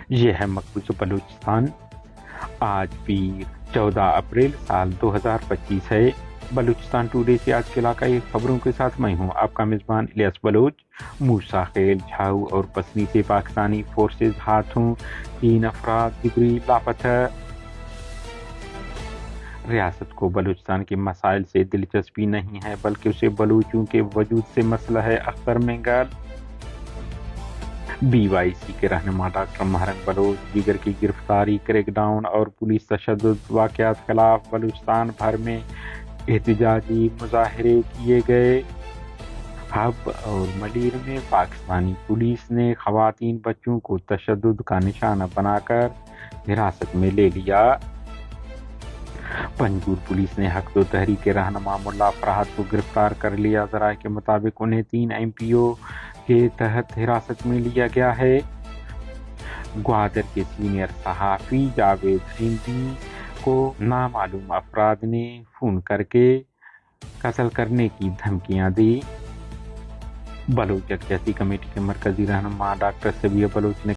یہ ہے مقبوضہ بلوچستان۔ آج پیر 14 اپریل سال 2025 ہے۔ بلوچستان ٹوڈے سے آج کے علاقائی خبروں کے ساتھ میں ہوں آپ کا میزبان الیاس بلوچ۔ موسیٰ خیل، جھاؤ اور پسنی سے پاکستانی فورسز ہاتھوں 3 افراد دیگری لاپتہ۔ ریاست کو بلوچستان کے مسائل سے دلچسپی نہیں ہے بلکہ اسے بلوچوں کے وجود سے مسئلہ ہے، اختر مینگل۔ بی وائی سی کے رہنما ڈاکٹر مہرنگ بلوچ دیگر کی گرفتاری، کریک ڈاؤن اور پولیس تشدد واقعات خلاف بلوچستان بھر میں احتجاجی مظاہرے کیے گئے۔ حب اور ملیر میں پاکستانی پولیس نے خواتین بچوں کو تشدد کا نشانہ بنا کر حراست میں لے لیا۔ پنجگور پولیس نے حق و تحریک کے رہنما ملا فرحت کو گرفتار کر لیا۔ ذرائع کے مطابق انہیں 3 MPO کے تحت حراست میں لیا گیا ہے۔ گوادر کے سینئر صحافی جاوید احمدی کو نامعلوم افراد نے فون کر کے قتل کرنے کی دھمکیاں دی۔ بلوچ یکجہتی کمیٹی کے مرکزی رہنما ڈاکٹر صبیہ بلوچ نے